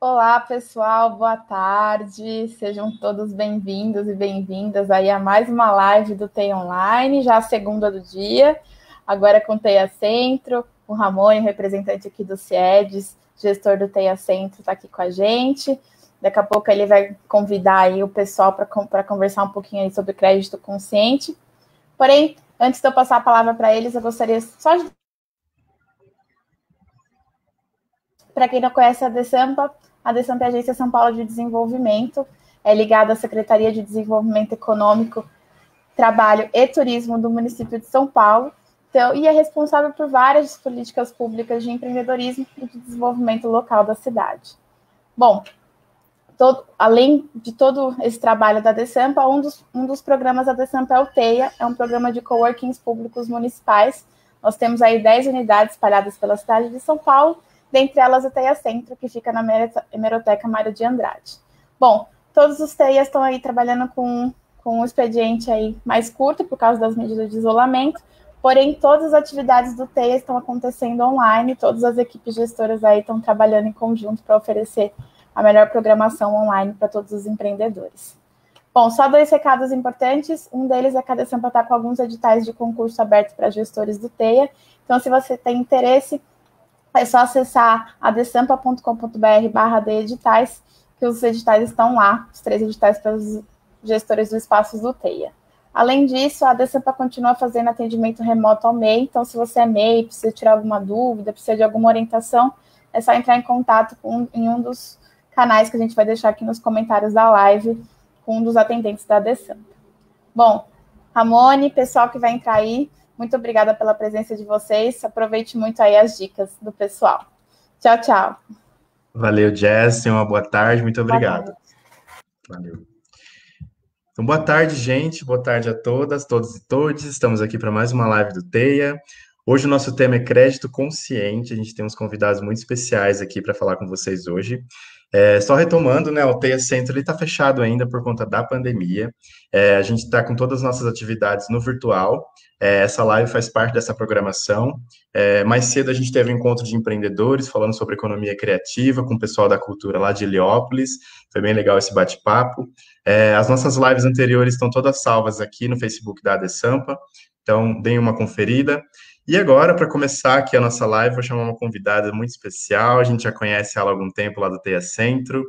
Olá, pessoal, boa tarde. Sejam todos bem-vindos e bem-vindas aí a mais uma live do TEI Online, já a segunda do dia, agora com o TEIA Centro, o Ramon, representante aqui do CIEDES, gestor do TEIA Centro, está aqui com a gente. Daqui a pouco ele vai convidar aí o pessoal para conversar um pouquinho aí sobre crédito consciente. Porém, antes de eu passar a palavra para eles, eu gostaria só de... Para quem não conhece a DESAMPA é a Agência São Paulo de Desenvolvimento, é ligada à Secretaria de Desenvolvimento Econômico, Trabalho e Turismo do município de São Paulo, então, e é responsável por várias políticas públicas de empreendedorismo e de desenvolvimento local da cidade. Bom, além de todo esse trabalho da DESAMPA, um dos programas da DESAMPA é o TEIA, é um programa de coworkings públicos municipais. Nós temos aí 10 unidades espalhadas pela cidade de São Paulo, dentre elas o TEIA Centro, que fica na Hemeroteca Mário de Andrade. Bom, todos os TEIAs estão aí trabalhando com um expediente aí mais curto, por causa das medidas de isolamento, porém, todas as atividades do TEIA estão acontecendo online, todas as equipes gestoras aí estão trabalhando em conjunto para oferecer a melhor programação online para todos os empreendedores. Bom, só 2 recados importantes. Um deles é que a DESAMPA está com alguns editais de concurso abertos para gestores do TEIA. Então, se você tem interesse, é só acessar adesampa.com.br/editais, que os editais estão lá, os 3 editais para os gestores dos espaços do TEIA. Além disso, a DESAMPA continua fazendo atendimento remoto ao MEI, então se você é MEI, precisa tirar alguma dúvida, precisa de alguma orientação, é só entrar em contato em um dos canais que a gente vai deixar aqui nos comentários da live, com um dos atendentes da DESAMPA. Bom, Ramone, pessoal que vai entrar aí, muito obrigada pela presença de vocês. Aproveite muito aí as dicas do pessoal. Tchau, tchau. Valeu, Jess. Uma boa tarde. Muito obrigado. Valeu. Então, boa tarde, gente. Boa tarde a todas, todos e todes. Estamos aqui para mais uma live do TEIA. Hoje o nosso tema é crédito consciente. A gente tem uns convidados muito especiais aqui para falar com vocês hoje. Só retomando, né, o TEIA Centro está fechado ainda por conta da pandemia. A gente está com todas as nossas atividades no virtual. Essa live faz parte dessa programação. Mais cedo a gente teve um encontro de empreendedores falando sobre economia criativa com o pessoal da cultura lá de Heliópolis. Foi bem legal esse bate-papo. As nossas lives anteriores estão todas salvas aqui no Facebook da DESAMPA, então deem uma conferida. E agora, para começar aqui a nossa live, vou chamar uma convidada muito especial, a gente já conhece ela há algum tempo lá do TEIA Centro,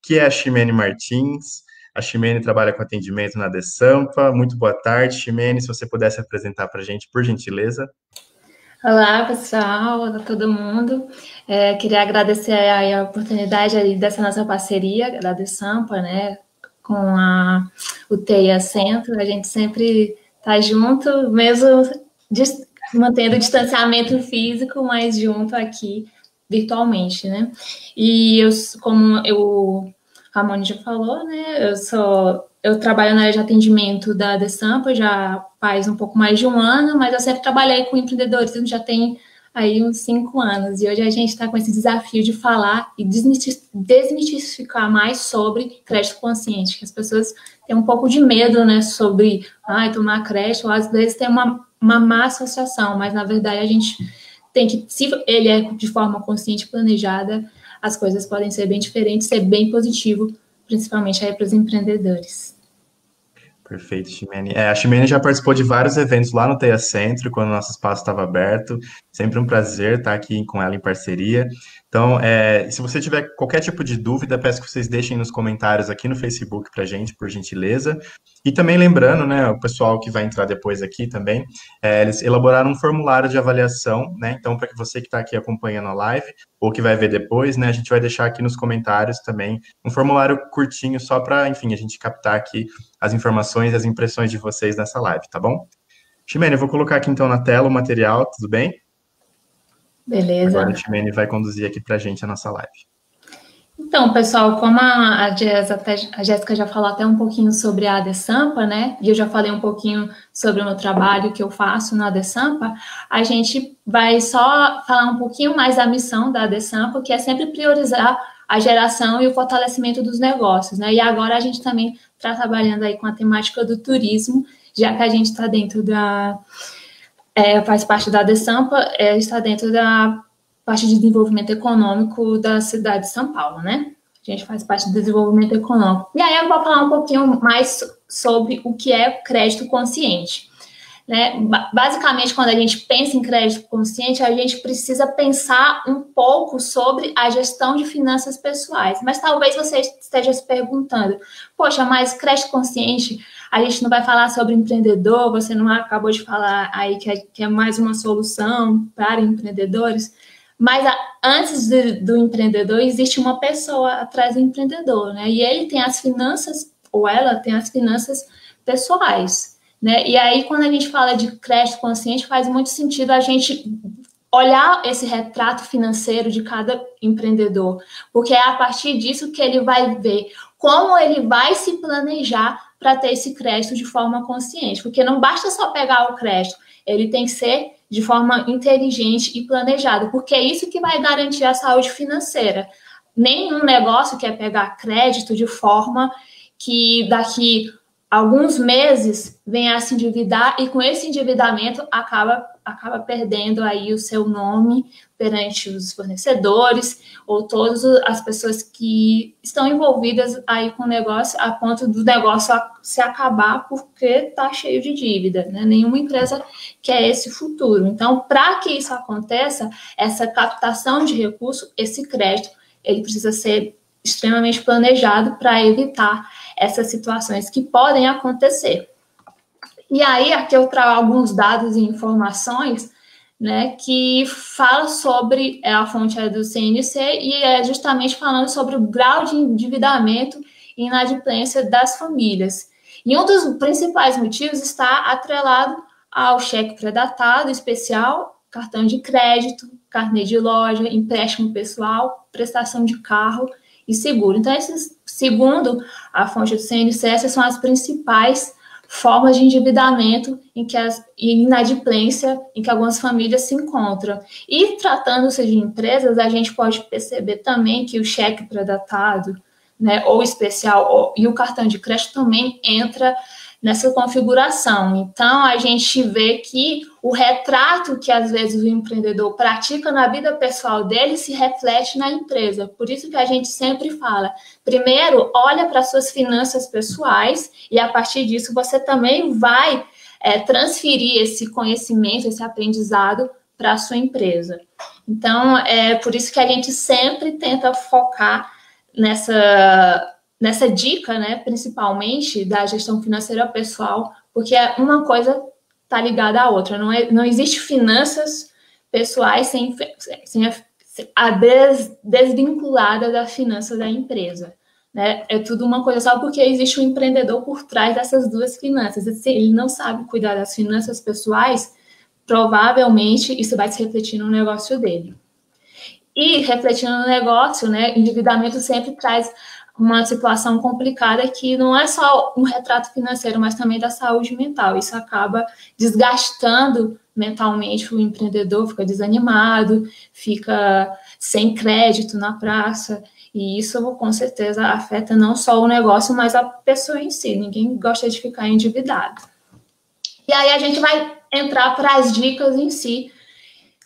que é a Ximene Martins. A Ximene trabalha com atendimento na DESAMPA. Muito boa tarde, Ximene, se você pudesse apresentar para a gente, por gentileza. Olá, pessoal, olá todo mundo. Queria agradecer a oportunidade dessa nossa parceria da DESAMPA, né, com o TEIA Centro. A gente sempre está junto, mesmo mantendo o distanciamento físico, mas junto aqui virtualmente, né? E como o Ramon já falou, né, eu trabalho na área de atendimento da DESAMPA já faz um pouco mais de um ano, mas eu sempre trabalhei com empreendedorismo, já tem aí uns 5 anos, e hoje a gente está com esse desafio de falar e desmistificar mais sobre crédito consciente, que as pessoas têm um pouco de medo, né, sobre tomar crédito, ou às vezes tem uma má associação, mas na verdade a gente tem que, se ele é de forma consciente e planejada, as coisas podem ser bem diferentes, ser bem positivo, principalmente aí para os empreendedores. Perfeito, Ximene. A Ximene já participou de vários eventos lá no TEIA Centro, quando o nosso espaço estava aberto. Sempre um prazer estar aqui com ela em parceria. Então, se você tiver qualquer tipo de dúvida, peço que vocês deixem nos comentários aqui no Facebook para a gente, por gentileza. E também lembrando, né, o pessoal que vai entrar depois aqui também, eles elaboraram um formulário de avaliação, né? Então, para que você que está aqui acompanhando a live, ou que vai ver depois, né, a gente vai deixar aqui nos comentários também um formulário curtinho só para, enfim, a gente captar aqui as informações e as impressões de vocês nessa live, tá bom? Ximene, eu vou colocar aqui então na tela o material, tudo bem? Beleza. Agora a Ximene vai conduzir aqui pra gente a nossa live. Então, pessoal, como a Jéssica já falou até um pouquinho sobre a DESAMPA, né? E eu já falei um pouquinho sobre o meu trabalho que eu faço na DESAMPA, a gente vai só falar um pouquinho mais da missão da DESAMPA, que é sempre priorizar a geração e o fortalecimento dos negócios, né? E agora a gente também está trabalhando aí com a temática do turismo, já que a gente está dentro faz parte da DESAMPA, está dentro da parte de desenvolvimento econômico da cidade de São Paulo, né? A gente faz parte do desenvolvimento econômico. E aí eu vou falar um pouquinho mais sobre o que é crédito consciente. Né? Basicamente, quando a gente pensa em crédito consciente, a gente precisa pensar um pouco sobre a gestão de finanças pessoais. Mas talvez você esteja se perguntando, poxa, mas crédito consciente, a gente não vai falar sobre empreendedor, você não acabou de falar aí que é mais uma solução para empreendedores, mas antes do empreendedor, existe uma pessoa atrás do empreendedor, né? E ele tem as finanças, ou ela tem as finanças pessoais. Né? E aí, quando a gente fala de crédito consciente, faz muito sentido a gente olhar esse retrato financeiro de cada empreendedor, porque é a partir disso que ele vai ver como ele vai se planejar para ter esse crédito de forma consciente, porque não basta só pegar o crédito, ele tem que ser de forma inteligente e planejada, porque é isso que vai garantir a saúde financeira. Nenhum negócio quer pegar crédito de forma que daqui alguns meses venha a se endividar e com esse endividamento acaba perdendo aí o seu nome perante os fornecedores ou todas as pessoas que estão envolvidas aí com o negócio, a ponto do negócio se acabar porque está cheio de dívida, né? Nenhuma empresa quer esse futuro. Então, para que isso aconteça, essa captação de recurso, esse crédito, ele precisa ser extremamente planejado para evitar essas situações que podem acontecer. E aí, aqui eu trago alguns dados e informações, né, que fala sobre, a fonte é do CNC, e é justamente falando sobre o grau de endividamento e inadimplência das famílias. E um dos principais motivos está atrelado ao cheque pré-datado especial, cartão de crédito, carnê de loja, empréstimo pessoal, prestação de carro e seguro. Então, segundo a fonte do CNC, essas são as principais formas de endividamento e inadimplência em que algumas famílias se encontram. E tratando-se de empresas, a gente pode perceber também que o cheque pré-datado, né, ou especial, e o cartão de crédito também entra nessa configuração. Então, a gente vê que o retrato que, às vezes, o empreendedor pratica na vida pessoal dele se reflete na empresa. Por isso que a gente sempre fala, primeiro, olha para suas finanças pessoais e, a partir disso, você também vai transferir esse conhecimento, esse aprendizado para a sua empresa. Então, é por isso que a gente sempre tenta focar nessa dica, né, principalmente da gestão financeira pessoal, porque uma coisa está ligada à outra. Não existe finanças pessoais sem desvinculada da finança da empresa. Né? É tudo uma coisa só porque existe um empreendedor por trás dessas duas finanças. Se ele não sabe cuidar das finanças pessoais, provavelmente isso vai se refletir no negócio dele. E refletindo no negócio, né, endividamento sempre traz uma situação complicada que não é só um retrato financeiro, mas também da saúde mental. Isso acaba desgastando mentalmente o empreendedor, fica desanimado, fica sem crédito na praça, e isso com certeza afeta não só o negócio, mas a pessoa em si. Ninguém gosta de ficar endividado. E aí a gente vai entrar para as dicas em si,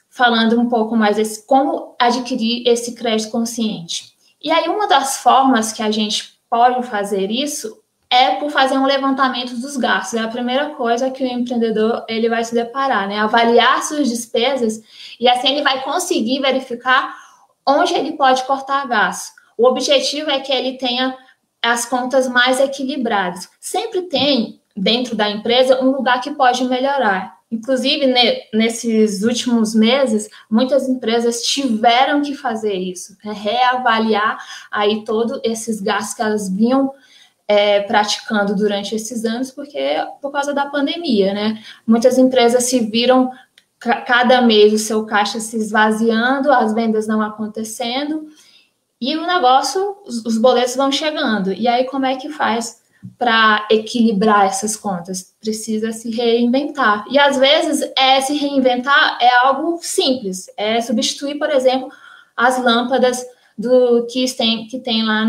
falando um pouco mais como adquirir esse crédito consciente. E aí, uma das formas que a gente pode fazer isso é por fazer um levantamento dos gastos. É a primeira coisa que o empreendedor ele vai se deparar, né? Avaliar suas despesas e assim ele vai conseguir verificar onde ele pode cortar gastos. O objetivo é que ele tenha as contas mais equilibradas. Sempre tem, dentro da empresa, um lugar que pode melhorar. Inclusive, nesses últimos meses, muitas empresas tiveram que fazer isso, né? Reavaliar aí todos esses gastos que elas vinham praticando durante esses anos, por causa da pandemia, né? Muitas empresas se viram cada mês o seu caixa se esvaziando, as vendas não acontecendo, e o negócio, os boletos vão chegando. E aí, como é que faz para equilibrar essas contas? Precisa se reinventar. E às vezes se reinventar é algo simples, é substituir, por exemplo, as lâmpadas que tem lá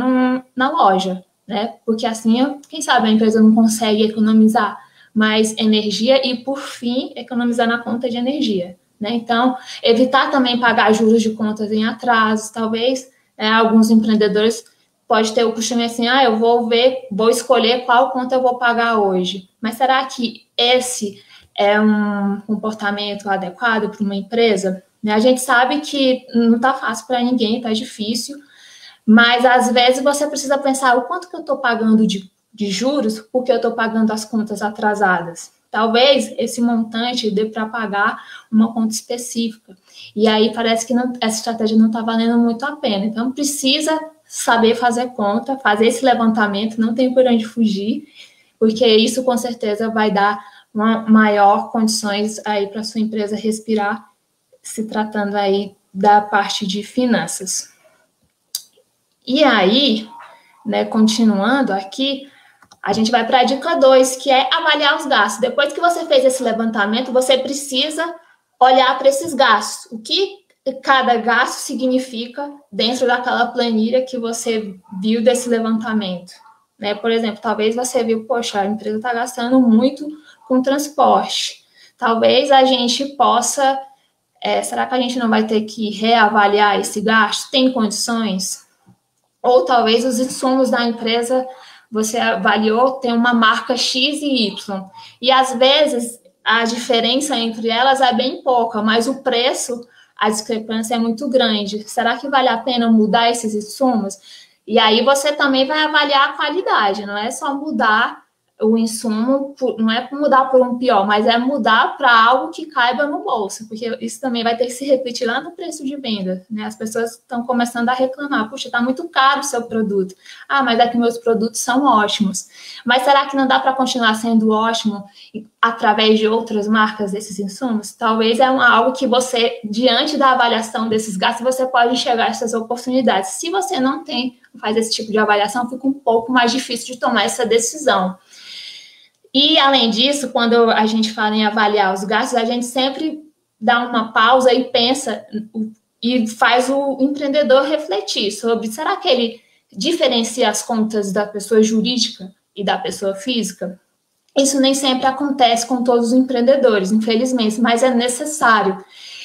na loja, né? Porque assim, quem sabe a empresa não consegue economizar mais energia e, por fim, economizar na conta de energia, né? Então, evitar também pagar juros de contas em atrasos, talvez alguns empreendedores pode ter o costume assim, eu vou escolher qual conta eu vou pagar hoje. Mas será que esse é um comportamento adequado para uma empresa? A gente sabe que não está fácil para ninguém, está difícil, mas às vezes você precisa pensar o quanto que eu estou pagando de juros porque eu estou pagando as contas atrasadas. Talvez esse montante dê para pagar uma conta específica. E aí parece que essa estratégia não está valendo muito a pena. Então precisa saber fazer conta, fazer esse levantamento, não tem por onde fugir, porque isso com certeza vai dar uma maior condições aí para sua empresa respirar, se tratando aí da parte de finanças. E aí, né, continuando aqui, a gente vai para a dica 2, que é avaliar os gastos. Depois que você fez esse levantamento, você precisa olhar para esses gastos. O que cada gasto significa dentro daquela planilha que você viu desse levantamento. Né? Por exemplo, talvez você viu, poxa, a empresa está gastando muito com transporte. Talvez a gente possa... será que a gente não vai ter que reavaliar esse gasto? Tem condições? Ou talvez os insumos da empresa, você avaliou, tem uma marca X e Y. E às vezes a diferença entre elas é bem pouca, mas o preço, a discrepância é muito grande. Será que vale a pena mudar esses insumos? E aí você também vai avaliar a qualidade, não é só mudar o insumo, não é mudar por um pior, mas é mudar para algo que caiba no bolso, porque isso também vai ter que se repetir lá no preço de venda, né? As pessoas estão começando a reclamar, puxa, está muito caro o seu produto. Mas é que meus produtos são ótimos. Mas será que não dá para continuar sendo ótimo através de outras marcas desses insumos? Talvez é algo que você, diante da avaliação desses gastos, você pode enxergar essas oportunidades. Se você não faz esse tipo de avaliação, fica um pouco mais difícil de tomar essa decisão. E, além disso, quando a gente fala em avaliar os gastos, a gente sempre dá uma pausa e pensa e faz o empreendedor refletir sobre, será que ele diferencia as contas da pessoa jurídica e da pessoa física? Isso nem sempre acontece com todos os empreendedores, infelizmente, mas é necessário.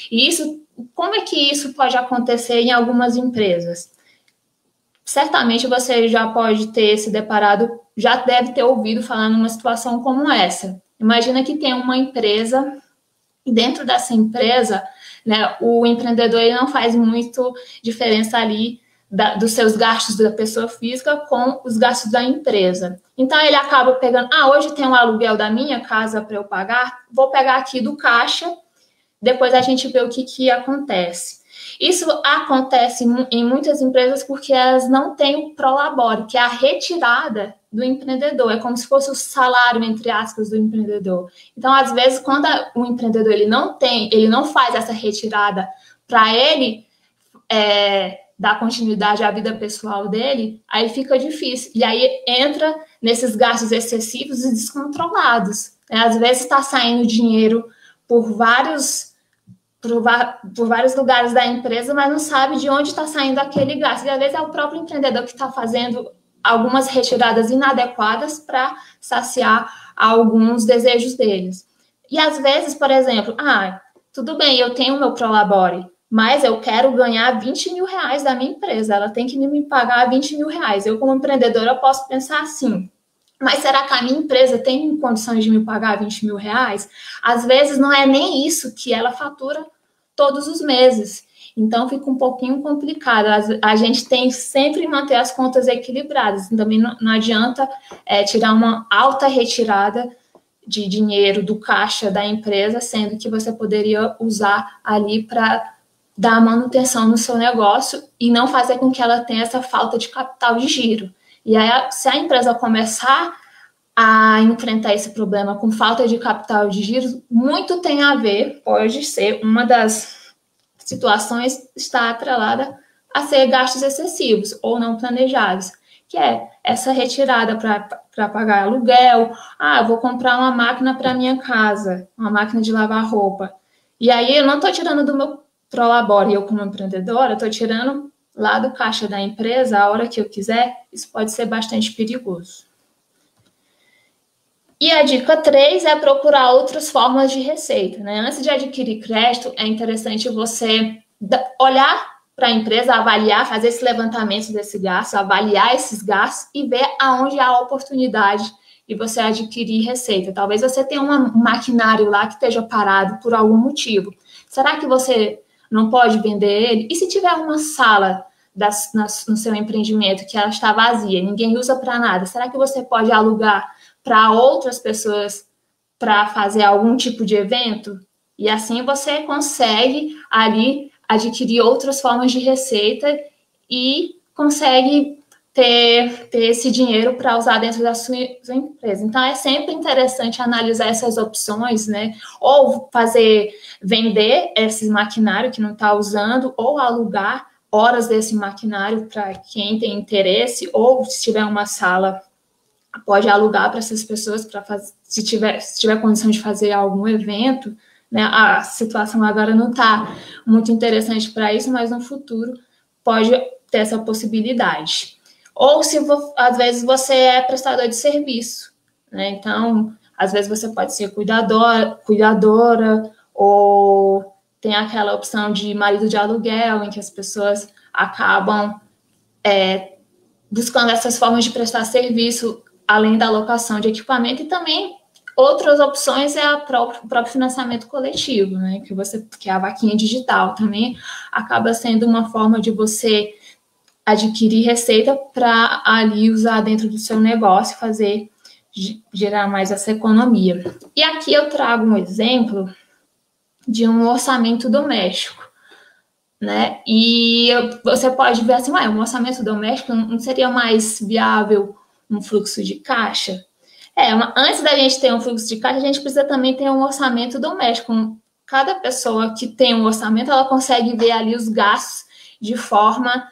E isso, como é que isso pode acontecer em algumas empresas? Certamente você já pode ter se deparado, já deve ter ouvido falar numa situação como essa. Imagina que tem uma empresa, e dentro dessa empresa, né, o empreendedor ele não faz muito diferença ali dos seus gastos da pessoa física com os gastos da empresa. Então, ele acaba pegando, hoje tem um aluguel da minha casa para eu pagar, vou pegar aqui do caixa, depois a gente vê o que acontece. Isso acontece em muitas empresas porque elas não têm o prolabore, que é a retirada do empreendedor. É como se fosse o salário, entre aspas, do empreendedor. Então, às vezes, quando o empreendedor ele não faz essa retirada para ele dar continuidade à vida pessoal dele, aí fica difícil. E aí entra nesses gastos excessivos e descontrolados. Às vezes está saindo dinheiro por vários lugares da empresa, mas não sabe de onde está saindo aquele gasto. E às vezes é o próprio empreendedor que está fazendo algumas retiradas inadequadas para saciar alguns desejos deles. E às vezes, por exemplo, tudo bem, eu tenho o meu prolabore, mas eu quero ganhar 20 mil reais da minha empresa, ela tem que me pagar 20 mil reais. Eu, como empreendedora, posso pensar assim, mas será que a minha empresa tem condições de me pagar 20 mil reais? Às vezes não é nem isso que ela fatura todos os meses. Então fica um pouquinho complicado. A gente tem que sempre manter as contas equilibradas. Também não adianta tirar uma alta retirada de dinheiro do caixa da empresa, sendo que você poderia usar ali para dar manutenção no seu negócio e não fazer com que ela tenha essa falta de capital de giro. E aí, se a empresa começar a enfrentar esse problema com falta de capital de giro, muito tem a ver, pode ser, uma das situações está atrelada a ser gastos excessivos ou não planejados, que é essa retirada para pagar aluguel, eu vou comprar uma máquina para minha casa, uma máquina de lavar roupa. E aí eu não estou tirando do meu prolabore, eu como empreendedora, estou tirando lá do caixa da empresa a hora que eu quiser. Isso pode ser bastante perigoso. E a dica 3 é procurar outras formas de receita, né? Antes de adquirir crédito, é interessante você olhar para a empresa avaliar, fazer esse levantamento desse gasto, avaliar esses gastos e ver aonde há oportunidade de você adquirir receita. Talvez você tenha um maquinário lá que esteja parado por algum motivo. Será que você não pode vender ele? E se tiver uma sala no seu empreendimento que ela está vazia, ninguém usa para nada, será que você pode alugar para outras pessoas para fazer algum tipo de evento? E assim você consegue ali adquirir outras formas de receita e consegue ter esse dinheiro para usar dentro da sua empresa. Então, é sempre interessante analisar essas opções, né? Ou vender esse maquinário que não está usando, ou alugar horas desse maquinário para quem tem interesse, ou se tiver uma sala, pode alugar para essas pessoas, para se tiver condição de fazer algum evento, né? A situação agora não está muito interessante para isso, mas no futuro pode ter essa possibilidade. Ou se às vezes você é prestador de serviço, né? Então, às vezes você pode ser cuidadora, ou tem aquela opção de marido de aluguel, em que as pessoas acabam buscando essas formas de prestar serviço, além da alocação de equipamento, e também outras opções é o próprio financiamento coletivo, né? Que é a vaquinha digital, também acaba sendo uma forma de você adquirir receita para ali usar dentro do seu negócio, gerar mais essa economia. E aqui eu trago um exemplo de um orçamento doméstico, né? E você pode ver assim, um orçamento doméstico não seria mais viável um fluxo de caixa? Antes da gente ter um fluxo de caixa, a gente precisa também ter um orçamento doméstico. Cada pessoa que tem um orçamento, ela consegue ver ali os gastos de forma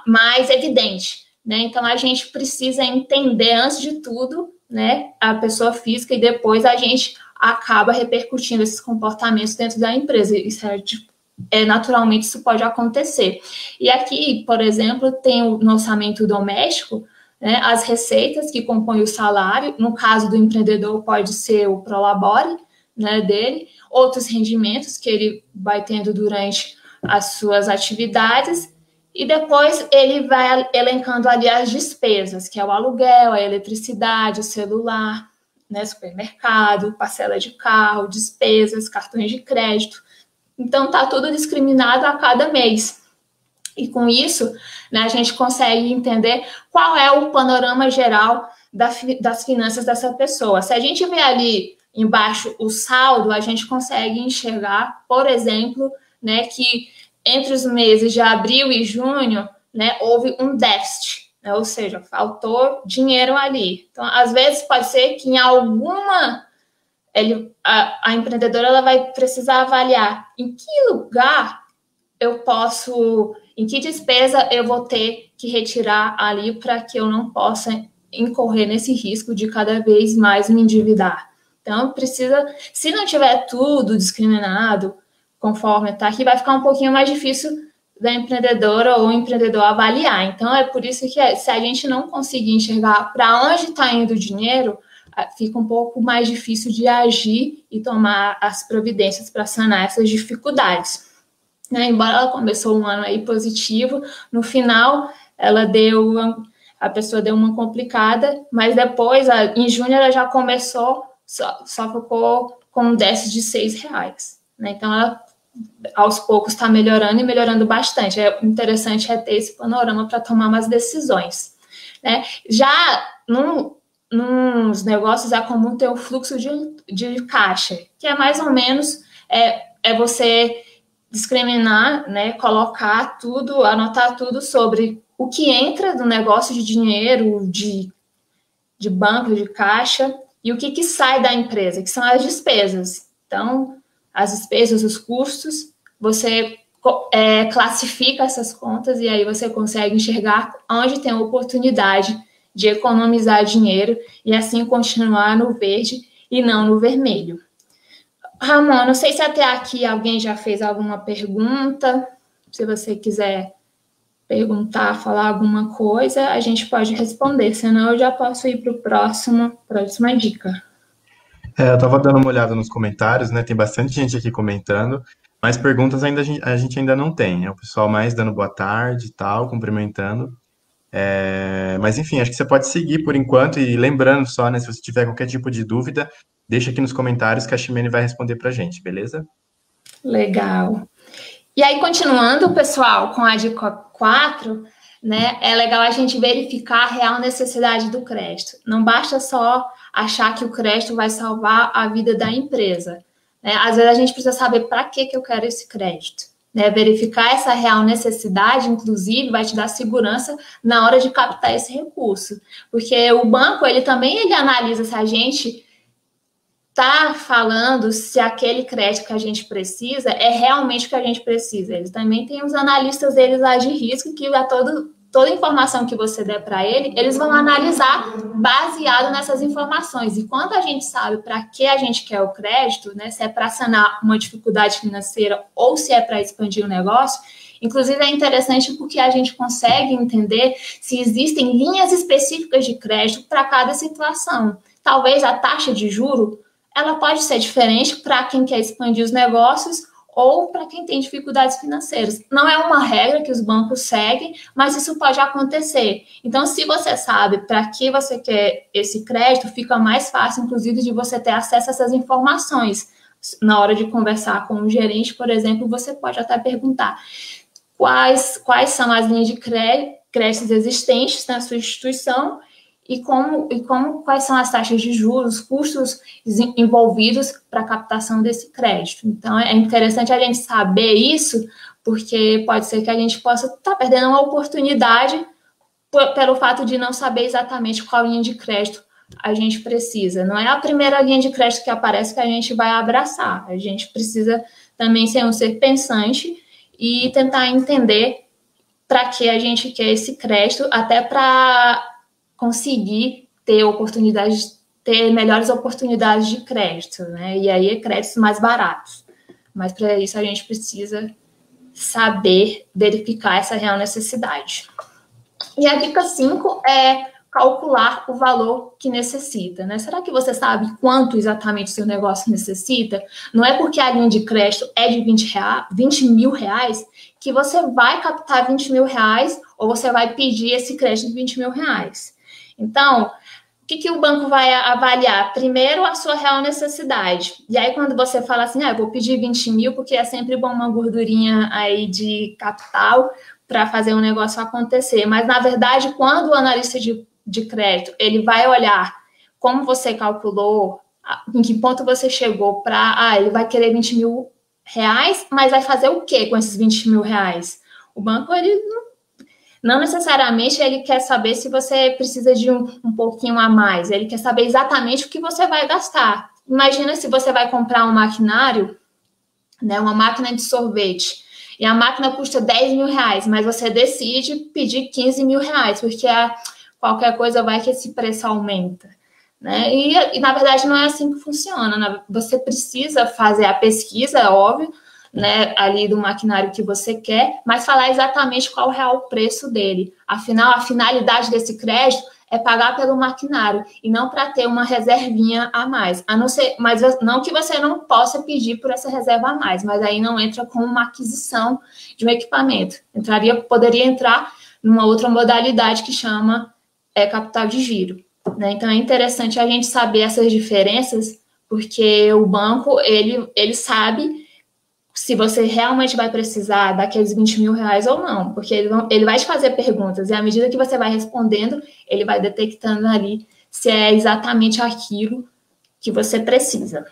mais evidente, né? Então, a gente precisa entender, antes de tudo, né, a pessoa física, e depois a gente acaba repercutindo esses comportamentos dentro da empresa. Isso naturalmente, isso pode acontecer. E aqui, por exemplo, tem no orçamento doméstico, né, as receitas que compõem o salário. No caso do empreendedor, pode ser o prolabore, né, dele, outros rendimentos que ele vai tendo durante as suas atividades, e depois ele vai elencando ali as despesas, que é o aluguel, a eletricidade, o celular, né, supermercado, parcela de carro, despesas, cartões de crédito. Então, está tudo discriminado a cada mês. E com isso, né, a gente consegue entender qual é o panorama geral das finanças dessa pessoa. Se a gente vê ali embaixo o saldo, a gente consegue enxergar, por exemplo, né, que entre os meses de abril e junho, né, houve um déficit, né, ou seja, faltou dinheiro ali. Então, às vezes, pode ser que em alguma... a empreendedora ela vai precisar avaliar em que lugar em que despesa eu vou ter que retirar ali para que eu não possa incorrer nesse risco de cada vez mais me endividar. Então, se não tiver tudo discriminado, conforme está aqui, vai ficar um pouquinho mais difícil da empreendedora ou empreendedor avaliar. Então, é por isso que se a gente não conseguir enxergar para onde está indo o dinheiro, fica um pouco mais difícil de agir e tomar as providências para sanar essas dificuldades. Né? Embora ela começou um ano aí positivo, no final a pessoa deu uma complicada, mas depois, em junho, ela já começou, só ficou com um déficit de R$6. Né? Então, ela aos poucos está melhorando, e melhorando bastante. Interessante ter esse panorama para tomar umas decisões. Né? Já nos negócios é comum ter o fluxo de caixa, que é mais ou menos você discriminar, né, colocar tudo, anotar tudo sobre o que entra do negócio de dinheiro, de banco, de caixa, e o que sai da empresa, que são as despesas. Então, as despesas, os custos, você classifica essas contas, e aí você consegue enxergar onde tem a oportunidade de economizar dinheiro e assim continuar no verde e não no vermelho. Ramon, não sei se até aqui alguém já fez alguma pergunta. Se você quiser perguntar, falar alguma coisa, a gente pode responder, senão eu já posso ir para a próxima dica. Eu estava dando uma olhada nos comentários, né? Tem bastante gente aqui comentando, mais perguntas a gente ainda não tem. É o pessoal mais dando boa tarde e tal, cumprimentando. Mas enfim, acho que você pode seguir por enquanto e lembrando só, né, se você tiver qualquer tipo de dúvida, deixa aqui nos comentários que a Ximene vai responder pra gente, beleza? Legal. E aí, continuando, pessoal, com a dica 4, né, é legal a gente verificar a real necessidade do crédito. Não basta só achar que o crédito vai salvar a vida da empresa, né? Às vezes a gente precisa saber para que eu quero esse crédito. Né? Verificar essa real necessidade, inclusive, vai te dar segurança na hora de captar esse recurso. Porque o banco, ele analisa se a gente está falando se aquele crédito que a gente precisa é realmente o que a gente precisa. Eles também têm os analistas deles lá de risco, que toda informação que você der para eles vão analisar baseado nessas informações. E quando a gente sabe para que a gente quer o crédito, né, se é para sanar uma dificuldade financeira ou se é para expandir o negócio, inclusive é interessante porque a gente consegue entender se existem linhas específicas de crédito para cada situação. Talvez a taxa de juro ela pode ser diferente para quem quer expandir os negócios ou para quem tem dificuldades financeiras. Não é uma regra que os bancos seguem, mas isso pode acontecer. Então, se você sabe para que você quer esse crédito, fica mais fácil, inclusive, de você ter acesso a essas informações. Na hora de conversar com o gerente, por exemplo, você pode até perguntar quais são as linhas de créditos existentes na sua instituição e quais são as taxas de juros, custos envolvidos para a captação desse crédito. Então, é interessante a gente saber isso, porque pode ser que a gente possa estar perdendo uma oportunidade pelo fato de não saber exatamente qual linha de crédito a gente precisa. Não é a primeira linha de crédito que aparece que a gente vai abraçar. A gente precisa também ser um ser pensante e tentar entender para que a gente quer esse crédito, até para conseguir ter melhores oportunidades de crédito, né? E aí créditos mais baratos. Mas para isso a gente precisa saber verificar essa real necessidade. E a dica 5 é calcular o valor que necessita, né? Será que você sabe quanto exatamente o seu negócio necessita? Não é porque a linha de crédito é de 20 mil reais que você vai captar 20 mil reais ou você vai pedir esse crédito de 20 mil reais. Então, o que o banco vai avaliar? Primeiro, a sua real necessidade. E aí, quando você fala assim, eu vou pedir 20 mil, porque é sempre bom uma gordurinha aí de capital para fazer um negócio acontecer. Mas, na verdade, quando o analista de crédito, ele vai olhar como você calculou, em que ponto você chegou para, ele vai querer 20 mil reais, mas vai fazer o quê com esses 20 mil reais? O banco, ele não necessariamente ele quer saber se você precisa de um pouquinho a mais. Ele quer saber exatamente o que você vai gastar. Imagina se você vai comprar um maquinário, né, uma máquina de sorvete, e a máquina custa 10 mil reais, mas você decide pedir 15 mil reais, porque qualquer coisa vai que esse preço aumenta. Né? E, na verdade, não é assim que funciona. Você precisa fazer a pesquisa, óbvio, né, ali do maquinário que você quer, mas falar exatamente qual é o real preço dele. Afinal, a finalidade desse crédito é pagar pelo maquinário e não para ter uma reservinha a mais. Mas não que você não possa pedir por essa reserva a mais, mas aí não entra com uma aquisição de um equipamento. Poderia entrar numa outra modalidade que chama capital de giro. Né? Então, é interessante a gente saber essas diferenças, porque o banco, ele sabe se você realmente vai precisar daqueles 20 mil reais ou não, porque ele vai te fazer perguntas, e à medida que você vai respondendo, ele vai detectando ali se é exatamente aquilo que você precisa.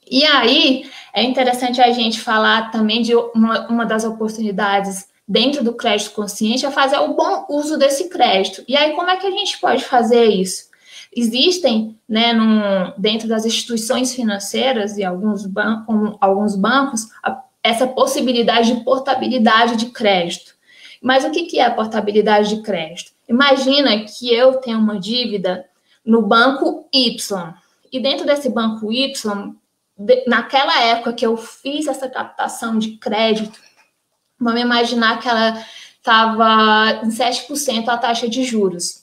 E aí, é interessante a gente falar também de uma das oportunidades dentro do crédito consciente, é fazer o bom uso desse crédito. E aí, como é que a gente pode fazer isso? Existem, né, dentro das instituições financeiras e alguns bancos, essa possibilidade de portabilidade de crédito. Mas o que é a portabilidade de crédito? Imagina que eu tenho uma dívida no banco Y, e dentro desse banco Y, naquela época que eu fiz essa captação de crédito, vamos imaginar que ela estava em 7% a taxa de juros.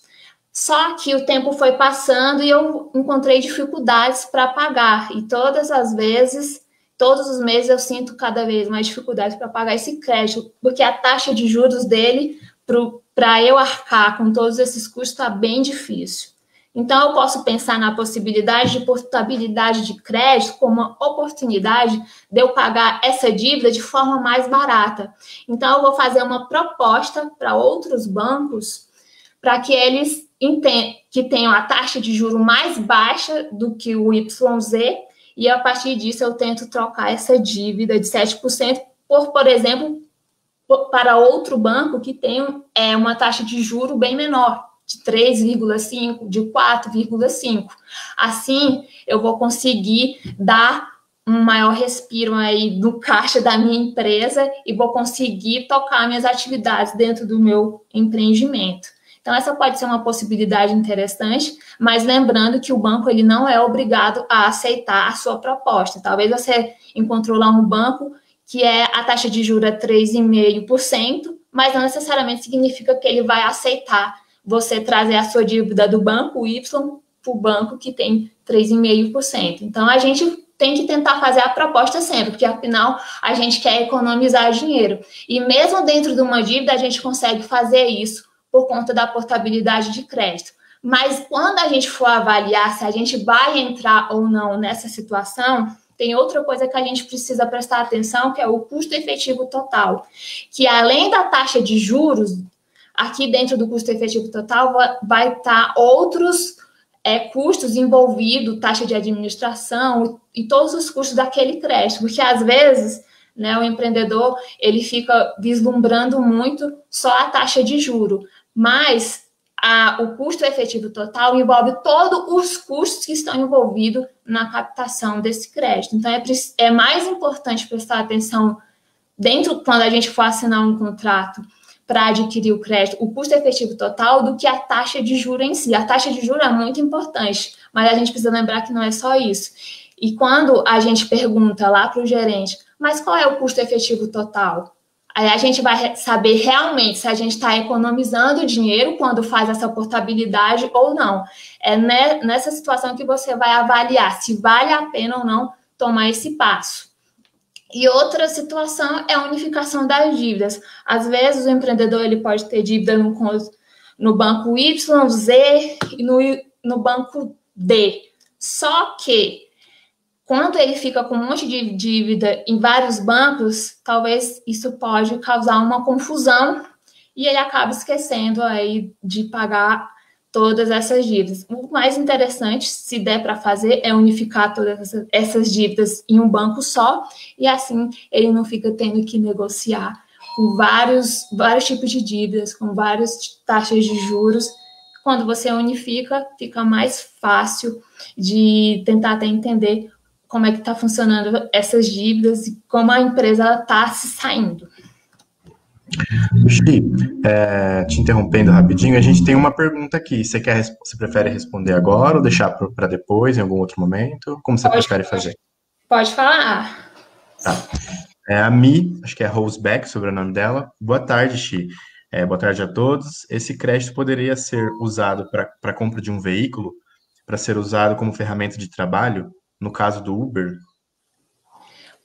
Só que o tempo foi passando e eu encontrei dificuldades para pagar. E todas as vezes todos os meses eu sinto cada vez mais dificuldade para pagar esse crédito, porque a taxa de juros dele, para eu arcar com todos esses custos, está bem difícil. Então, eu posso pensar na possibilidade de portabilidade de crédito como uma oportunidade de eu pagar essa dívida de forma mais barata. Então, eu vou fazer uma proposta para outros bancos para que eles que tenham a taxa de juro mais baixa do que o YZ, e a partir disso eu tento trocar essa dívida de 7% por exemplo, para outro banco que tem uma taxa de juro bem menor, de 3,5%, de 4,5%. Assim, eu vou conseguir dar um maior respiro aí no caixa da minha empresa e vou conseguir tocar minhas atividades dentro do meu empreendimento. Então, essa pode ser uma possibilidade interessante, mas lembrando que o banco ele não é obrigado a aceitar a sua proposta. Talvez você encontrou lá um banco que a taxa de juros é 3,5%, mas não necessariamente significa que ele vai aceitar você trazer a sua dívida do banco Y para o banco que tem 3,5%. Então, a gente tem que tentar fazer a proposta sempre, porque afinal a gente quer economizar dinheiro. E mesmo dentro de uma dívida, a gente consegue fazer isso por conta da portabilidade de crédito. Mas quando a gente for avaliar se a gente vai entrar ou não nessa situação, tem outra coisa que a gente precisa prestar atenção, que é o custo efetivo total, que além da taxa de juros, aqui dentro do custo efetivo total vai estar outros custos envolvidos, taxa de administração e todos os custos daquele crédito, porque às vezes, né, o empreendedor ele fica vislumbrando muito só a taxa de juro, mas o custo efetivo total envolve todos os custos que estão envolvidos na captação desse crédito. Então, é mais importante prestar atenção quando a gente for assinar um contrato para adquirir o crédito, o custo efetivo total, do que a taxa de juros em si. A taxa de juros é muito importante, mas a gente precisa lembrar que não é só isso. E quando a gente pergunta lá para o gerente, mas qual é o custo efetivo total? Aí a gente vai saber realmente se a gente está economizando dinheiro quando faz essa portabilidade ou não. É nessa situação que você vai avaliar se vale a pena ou não tomar esse passo. E outra situação é a unificação das dívidas. Às vezes o empreendedor ele pode ter dívida no banco Y, Z e no banco D. Só que quando ele fica com um monte de dívida em vários bancos, talvez isso pode causar uma confusão e ele acaba esquecendo aí de pagar todas essas dívidas. O mais interessante, se der para fazer, é unificar todas essas dívidas em um banco só, e assim ele não fica tendo que negociar com vários tipos de dívidas, com várias taxas de juros. Quando você unifica, fica mais fácil de tentar até entender como é que está funcionando essas dívidas e como a empresa está se saindo. Xi, te interrompendo rapidinho, a gente tem uma pergunta aqui. Você prefere responder agora ou deixar para depois, em algum outro momento? Como você prefere fazer? Pode falar. Tá. A Mi, acho que é Roseback, sobrenome dela. Boa tarde, Xi. Boa tarde a todos. Esse crédito poderia ser usado para compra de um veículo, para ser usado como ferramenta de trabalho, no caso do Uber?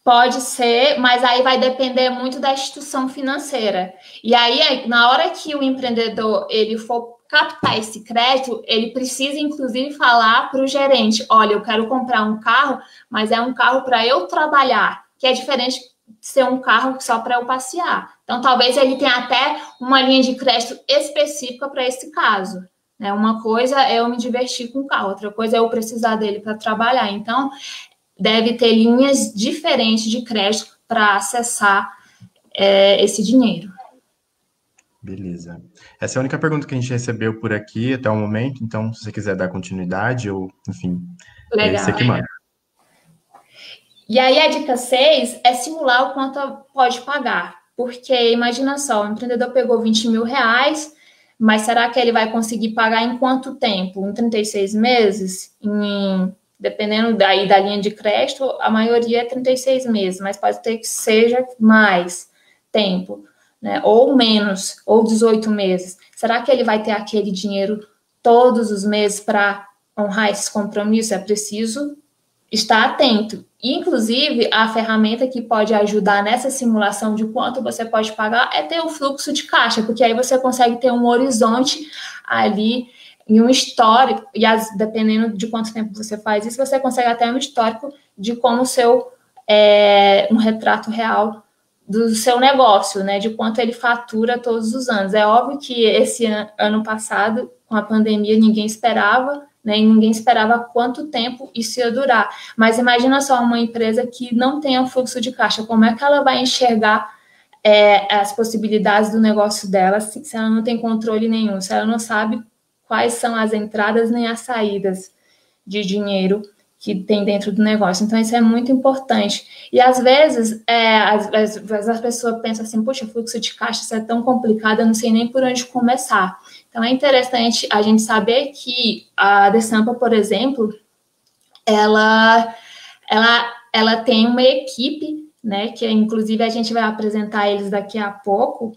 Pode ser, mas aí vai depender muito da instituição financeira. E aí, na hora que o empreendedor ele for captar esse crédito, ele precisa, inclusive, falar para o gerente, olha, eu quero comprar um carro, mas é um carro para eu trabalhar, que é diferente de ser um carro só para eu passear. Então, talvez ele tenha até uma linha de crédito específica para esse caso. Né? Uma coisa é eu me divertir com o carro, outra coisa é eu precisar dele para trabalhar. Então, deve ter linhas diferentes de crédito para acessar esse dinheiro. Beleza. Essa é a única pergunta que a gente recebeu por aqui até o momento, então, se você quiser dar continuidade, ou, enfim, legal, você que manda. E aí, a dica 6 é simular o quanto pode pagar. Porque, imagina só, o empreendedor pegou 20 mil reais, mas será que ele vai conseguir pagar em quanto tempo? Em 36 meses? Dependendo da linha de crédito, a maioria é 36 meses, mas pode ter que seja mais tempo, né? Ou menos, ou 18 meses. Será que ele vai ter aquele dinheiro todos os meses para honrar esses compromissos? É preciso estar atento. Inclusive, a ferramenta que pode ajudar nessa simulação de quanto você pode pagar é ter o fluxo de caixa, porque aí você consegue ter um horizonte ali e um histórico, e dependendo de quanto tempo você faz isso, você consegue até um histórico de como um retrato real do seu negócio, né, de quanto ele fatura todos os anos. É óbvio que esse ano passado, com a pandemia, ninguém esperava, né, e ninguém esperava quanto tempo isso ia durar. Mas imagina só uma empresa que não tem um fluxo de caixa, como é que ela vai enxergar as possibilidades do negócio dela se ela não tem controle nenhum, se ela não sabe quais são as entradas nem as saídas de dinheiro que tem dentro do negócio. Então, isso é muito importante. E, às vezes, as pessoas pensam assim, poxa, fluxo de caixa, isso é tão complicado, eu não sei nem por onde começar. Então, é interessante a gente saber que a Desampa, por exemplo, ela tem uma equipe, né, que inclusive a gente vai apresentar eles daqui a pouco,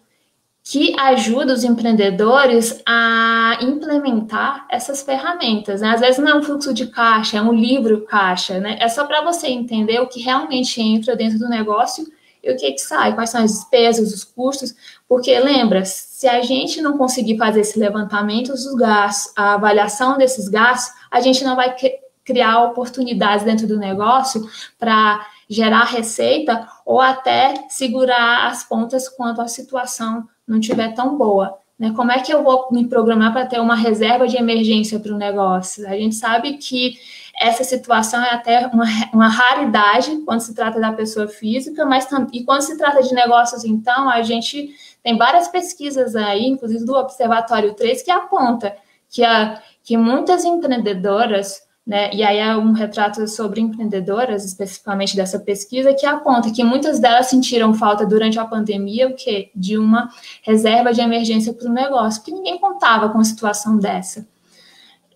que ajuda os empreendedores a implementar essas ferramentas, né? Às vezes não é um fluxo de caixa, é um livro caixa, né? É só para você entender o que realmente entra dentro do negócio e o que sai, quais são as despesas, os custos, porque lembra, se a gente não conseguir fazer esse levantamento dos gastos, a avaliação desses gastos, a gente não vai criar oportunidades dentro do negócio para gerar receita ou até segurar as pontas quando a situação não estiver tão boa, né? Como é que eu vou me programar para ter uma reserva de emergência para o negócio? A gente sabe que essa situação é até uma raridade quando se trata da pessoa física, mas e quando se trata de negócios, então, a gente tem várias pesquisas aí, inclusive do Observatório 3, que aponta que muitas empreendedoras, né, e aí é um retrato sobre empreendedoras, especificamente dessa pesquisa, que aponta que muitas delas sentiram falta durante a pandemia, o quê? De uma reserva de emergência para o negócio, porque ninguém contava com uma situação dessa,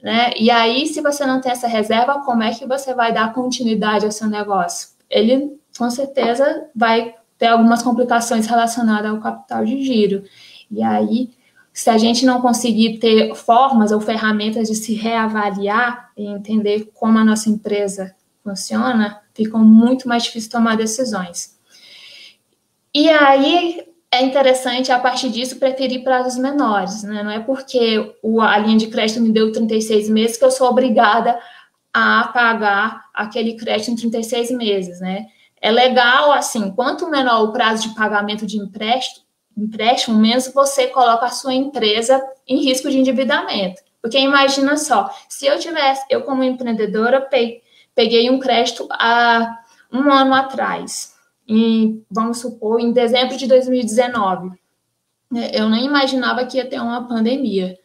né? E aí, se você não tem essa reserva, como é que você vai dar continuidade ao seu negócio? Ele, com certeza, vai ter algumas complicações relacionadas ao capital de giro. E aí, se a gente não conseguir ter formas ou ferramentas de se reavaliar e entender como a nossa empresa funciona, fica muito mais difícil tomar decisões. E aí é interessante, a partir disso, preferir prazos menores, né? Não é porque a linha de crédito me deu 36 meses que eu sou obrigada a pagar aquele crédito em 36 meses, né? É legal, assim, quanto menor o prazo de pagamento de empréstimo, menos você coloca a sua empresa em risco de endividamento. Porque imagina só, se eu como empreendedora, peguei um crédito há um ano atrás, vamos supor, em dezembro de 2019, eu nem imaginava que ia ter uma pandemia,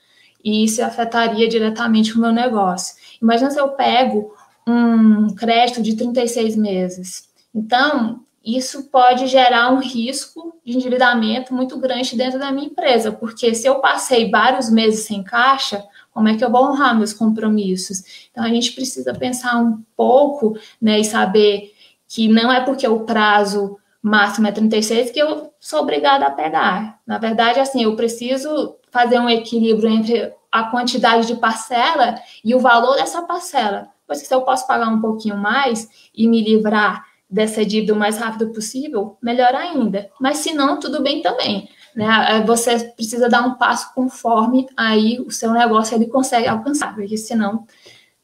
e isso afetaria diretamente o meu negócio. Imagina se eu pego um crédito de 36 meses. Então, isso pode gerar um risco de endividamento muito grande dentro da minha empresa, porque se eu passei vários meses sem caixa, como é que eu vou honrar meus compromissos? Então, a gente precisa pensar um pouco, né, e saber que não é porque o prazo máximo é 36 que eu sou obrigada a pegar. Na verdade, assim, eu preciso fazer um equilíbrio entre a quantidade de parcela e o valor dessa parcela. Pois que se eu posso pagar um pouquinho mais e me livrar dessa dívida o mais rápido possível, melhor ainda. Mas se não, tudo bem também, né? Você precisa dar um passo conforme aí o seu negócio ele consegue alcançar, porque senão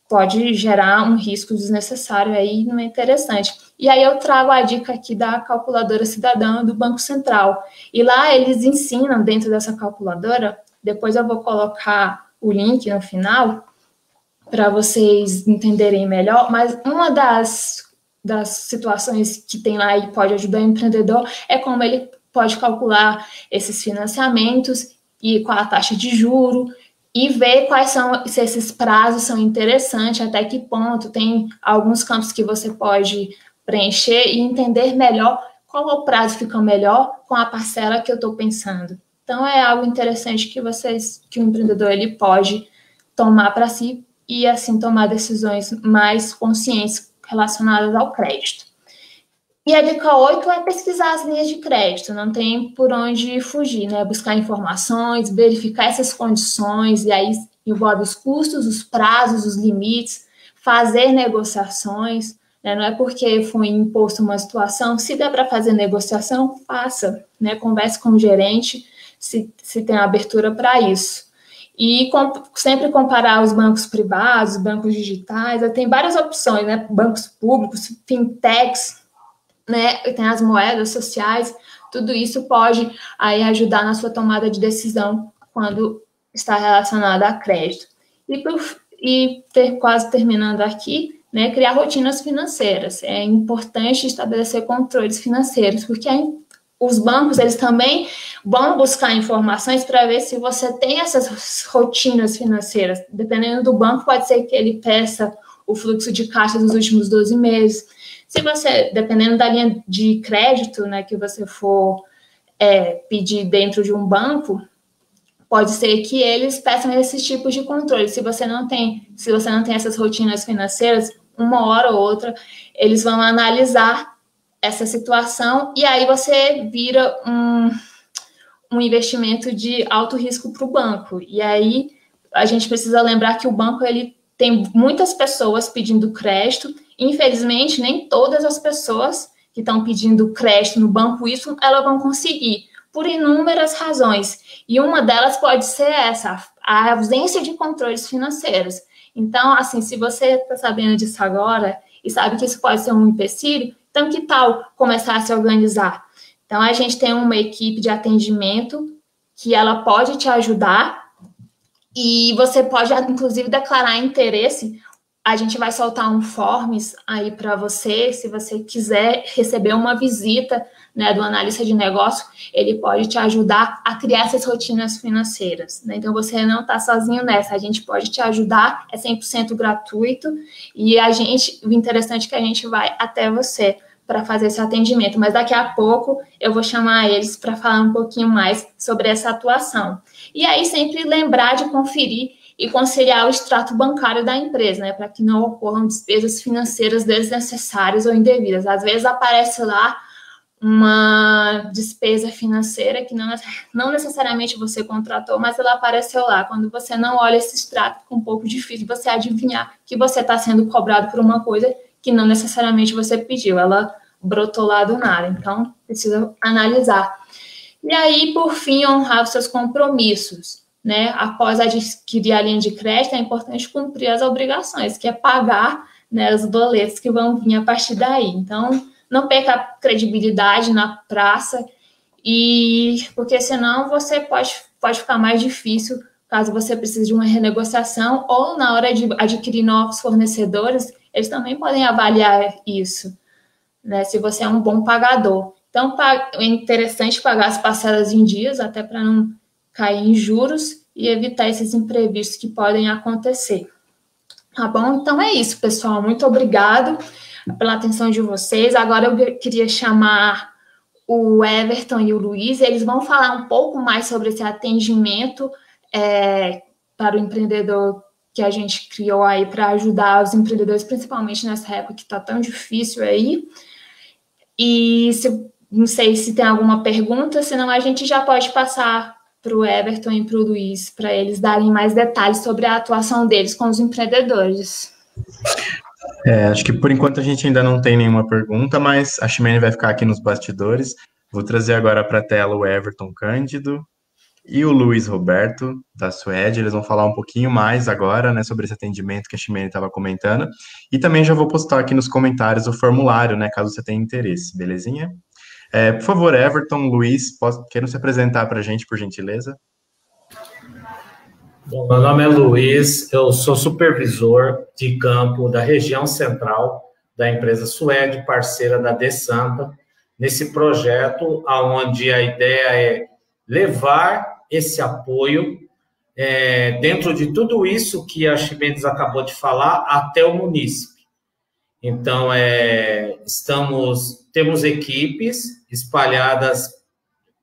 pode gerar um risco desnecessário aí, não é interessante. E aí eu trago a dica aqui da calculadora cidadã do Banco Central. E lá eles ensinam dentro dessa calculadora, depois eu vou colocar o link no final para vocês entenderem melhor, mas uma das situações que tem lá e pode ajudar o empreendedor é como ele pode calcular esses financiamentos e qual a taxa de juro e ver se esses prazos são interessantes, até que ponto. Tem alguns campos que você pode preencher e entender melhor qual o prazo fica melhor com a parcela que eu estou pensando. Então, é algo interessante que o empreendedor ele pode tomar para si e, assim, tomar decisões mais conscientes relacionadas ao crédito. E a dica 8 é pesquisar as linhas de crédito, não tem por onde fugir, né? Buscar informações, verificar essas condições, e aí envolve os custos, os prazos, os limites, fazer negociações, né? Não é porque foi imposto uma situação, se der para fazer negociação, faça, né? Converse com o gerente, se tem abertura para isso. E sempre comparar os bancos privados, bancos digitais, tem várias opções, né? Bancos públicos, fintechs, né? Tem as moedas sociais, tudo isso pode aí ajudar na sua tomada de decisão quando está relacionado a crédito. Quase terminando aqui, né? Criar rotinas financeiras. É importante estabelecer controles financeiros, porque os bancos, eles também vão buscar informações para ver se você tem essas rotinas financeiras. Dependendo do banco, pode ser que ele peça o fluxo de caixa dos últimos 12 meses. Se você, dependendo da linha de crédito, né, que você for pedir dentro de um banco, pode ser que eles peçam esses tipos de controle. Se você não tem essas rotinas financeiras, uma hora ou outra, eles vão analisar essa situação e aí você vira um investimento de alto risco para o banco. E aí a gente precisa lembrar que o banco ele tem muitas pessoas pedindo crédito. Infelizmente, nem todas as pessoas que estão pedindo crédito no banco isso elas vão conseguir, por inúmeras razões. E uma delas pode ser essa, a ausência de controles financeiros. Então, assim, se você está sabendo disso agora e sabe que isso pode ser um empecilho, então que tal começar a se organizar? Então, a gente tem uma equipe de atendimento que ela pode te ajudar e você pode, inclusive, declarar interesse. A gente vai soltar um forms aí para você, se você quiser receber uma visita, né, do analista de negócio, ele pode te ajudar a criar essas rotinas financeiras, né? Então, você não está sozinho nessa, a gente pode te ajudar, é 100% gratuito, e o interessante é que a gente vai até você para fazer esse atendimento, mas daqui a pouco eu vou chamar eles para falar um pouquinho mais sobre essa atuação. E aí, sempre lembrar de conferir e conciliar o extrato bancário da empresa, né, para que não ocorram despesas financeiras desnecessárias ou indevidas. Às vezes aparece lá uma despesa financeira que não necessariamente você contratou, mas ela apareceu lá. Quando você não olha esse extrato, fica um pouco difícil você adivinhar que você está sendo cobrado por uma coisa que não necessariamente você pediu, ela brotou lá do nada. Então, precisa analisar. E aí, por fim, honrar os seus compromissos, né? Após adquirir a linha de crédito, é importante cumprir as obrigações, que é pagar, né, os boletos que vão vir a partir daí. Então, não perca a credibilidade na praça, porque senão você pode ficar mais difícil caso você precise de uma renegociação ou na hora de adquirir novos fornecedores, eles também podem avaliar isso, né, se você é um bom pagador. Então, é interessante pagar as parcelas em dias, até para não cair em juros e evitar esses imprevistos que podem acontecer. Tá bom? Então, é isso, pessoal. Muito obrigado pela atenção de vocês. Agora eu queria chamar o Everton e o Luiz, eles vão falar um pouco mais sobre esse atendimento para o empreendedor que a gente criou aí para ajudar os empreendedores, principalmente nessa época que está tão difícil aí. E não sei se tem alguma pergunta, senão a gente já pode passar para o Everton e para o Luiz, para eles darem mais detalhes sobre a atuação deles com os empreendedores. Acho que por enquanto a gente ainda não tem nenhuma pergunta, mas a Ximene vai ficar aqui nos bastidores. Vou trazer agora para a tela o Everton Cândido e o Luiz Roberto, da Suede. Eles vão falar um pouquinho mais agora, né, sobre esse atendimento que a Ximene estava comentando. E também já vou postar aqui nos comentários o formulário, né, caso você tenha interesse, belezinha? Por favor, Everton, Luiz, queiram se apresentar para a gente, por gentileza? Bom, meu nome é Luiz, eu sou supervisor de campo da região central da empresa Suede, parceira da DESampa, nesse projeto onde a ideia é levar esse apoio dentro de tudo isso que a Ximenes acabou de falar até o munícipe. Então, temos equipes espalhadas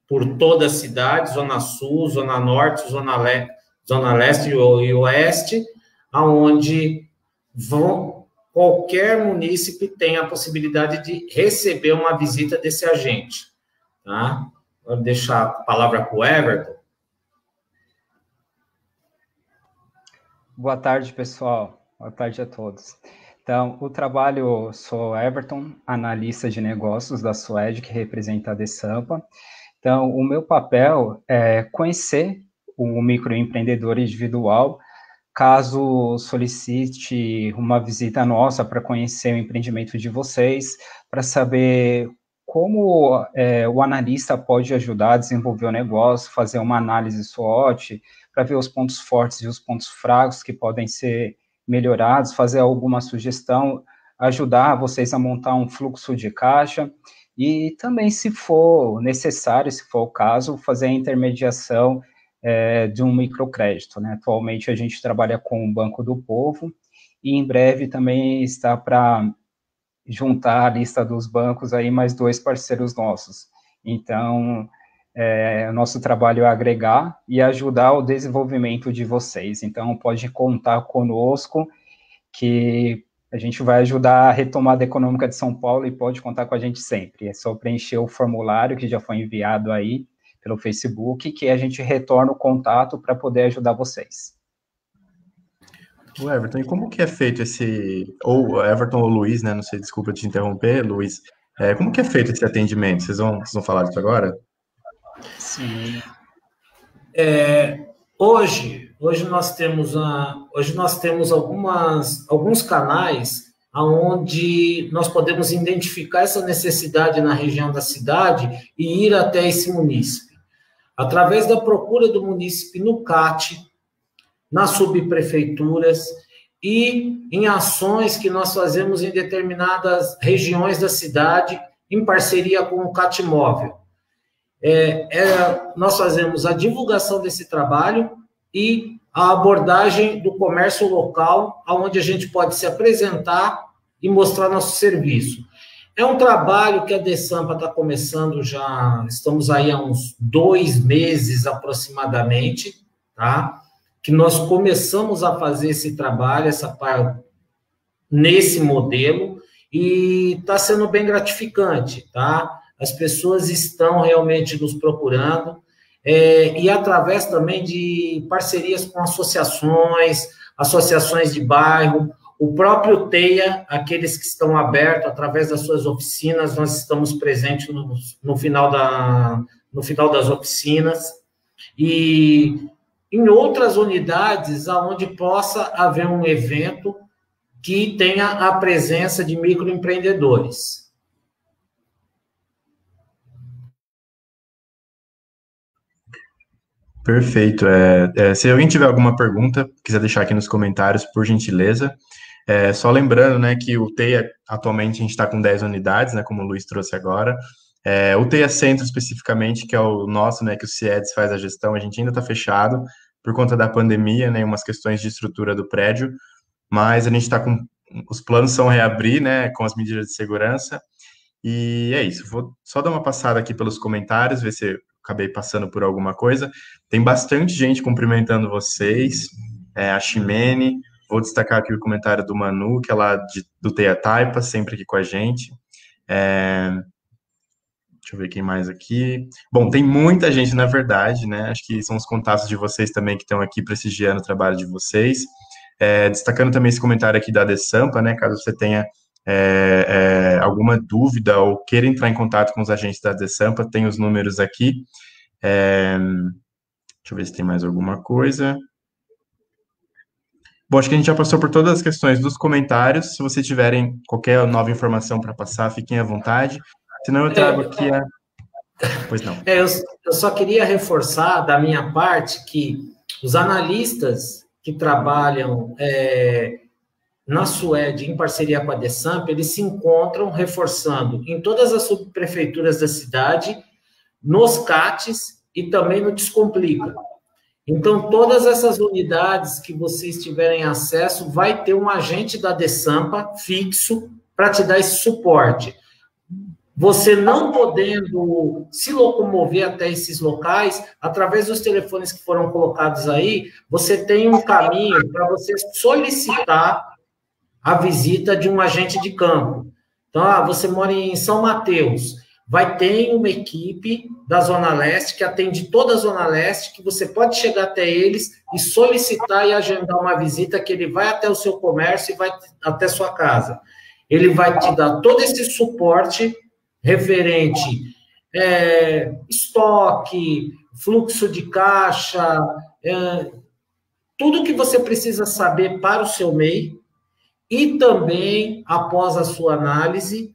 por toda a cidade, Zona Sul, Zona Norte, Zona Leste e Oeste, onde qualquer munícipe tem a possibilidade de receber uma visita desse agente. Tá? Vou deixar a palavra para o Everton. Boa tarde, pessoal. Boa tarde a todos. Então, o trabalho, sou Everton, analista de negócios da Suede, que representa a DESAMPA. Então, o meu papel é conhecer o microempreendedor individual, caso solicite uma visita nossa para conhecer o empreendimento de vocês, para saber como o analista pode ajudar a desenvolver o negócio, fazer uma análise SWOT, para ver os pontos fortes e os pontos fracos que podem ser melhorados, fazer alguma sugestão, ajudar vocês a montar um fluxo de caixa e também, se for necessário, se for o caso, fazer a intermediação de um microcrédito, né? Atualmente a gente trabalha com o Banco do Povo e em breve também está para juntar a lista dos bancos aí mais 2 parceiros nossos. Então, o nosso trabalho é agregar e ajudar o desenvolvimento de vocês. Então, pode contar conosco, que a gente vai ajudar a retomada econômica de São Paulo e pode contar com a gente sempre. É só preencher o formulário que já foi enviado aí pelo Facebook, que a gente retorna o contato para poder ajudar vocês. O Everton, e como que é feito ou Everton ou Luiz, né? Não sei, desculpa te interromper, Luiz. Como que é feito esse atendimento? Vocês vão falar disso agora? Sim. Hoje nós temos alguns canais onde nós podemos identificar essa necessidade na região da cidade e ir até esse munícipe. Através da procura do munícipe no CAT, nas subprefeituras e em ações que nós fazemos em determinadas regiões da cidade, em parceria com o CAT Móvel. Nós fazemos a divulgação desse trabalho e a abordagem do comércio local, onde a gente pode se apresentar e mostrar nosso serviço. É um trabalho que a DESAMPA está começando já, estamos aí há uns 2 meses aproximadamente, tá? Que nós começamos a fazer esse trabalho, nesse modelo, e está sendo bem gratificante, tá? As pessoas estão realmente nos procurando, e através também de parcerias com associações de bairro, o próprio TEIA, aqueles que estão abertos através das suas oficinas, nós estamos presentes no final das oficinas, e em outras unidades onde possa haver um evento que tenha a presença de microempreendedores. Perfeito. Se alguém tiver alguma pergunta, quiser deixar aqui nos comentários, por gentileza. Só lembrando, né, que o TEIA, atualmente, a gente está com 10 unidades, né, como o Luiz trouxe agora. O TEIA Centro, especificamente, que é o nosso, né, que o CIEDS faz a gestão, a gente ainda está fechado por conta da pandemia, né, umas questões de estrutura do prédio, mas a gente está com... Os planos são reabrir, né, com as medidas de segurança, e é isso. Vou só dar uma passada aqui pelos comentários, ver se eu acabei passando por alguma coisa. Tem bastante gente cumprimentando vocês, a Ximene, vou destacar aqui o comentário do Manu, que é lá do TEIA Taipa, sempre aqui com a gente. Deixa eu ver quem mais aqui. Bom, tem muita gente, na verdade, né? Acho que são os contatos de vocês também que estão aqui prestigiando o trabalho de vocês. Destacando também esse comentário aqui da DESAMPA, né? Caso você tenha alguma dúvida ou queira entrar em contato com os agentes da DESAMPA, tem os números aqui. Deixa eu ver se tem mais alguma coisa. Bom, acho que a gente já passou por todas as questões dos comentários. Se vocês tiverem qualquer nova informação para passar, fiquem à vontade. Senão eu trago aqui Pois não. Eu só queria reforçar da minha parte que os analistas que trabalham na Suede, em parceria com a DESAMPA, eles se encontram reforçando em todas as subprefeituras da cidade, nos CATs e também no Descomplica. Então, todas essas unidades que vocês tiverem acesso, vai ter um agente da DESAMPA fixo para te dar esse suporte. Você não podendo se locomover até esses locais, através dos telefones que foram colocados aí, você tem um caminho para você solicitar a visita de um agente de campo. Então, você mora em São Mateus, vai ter uma equipe da Zona Leste que atende toda a Zona Leste, que você pode chegar até eles e solicitar e agendar uma visita, que ele vai até o seu comércio e vai até sua casa. Ele vai te dar todo esse suporte referente estoque, fluxo de caixa, tudo que você precisa saber para o seu MEI, e também, após a sua análise,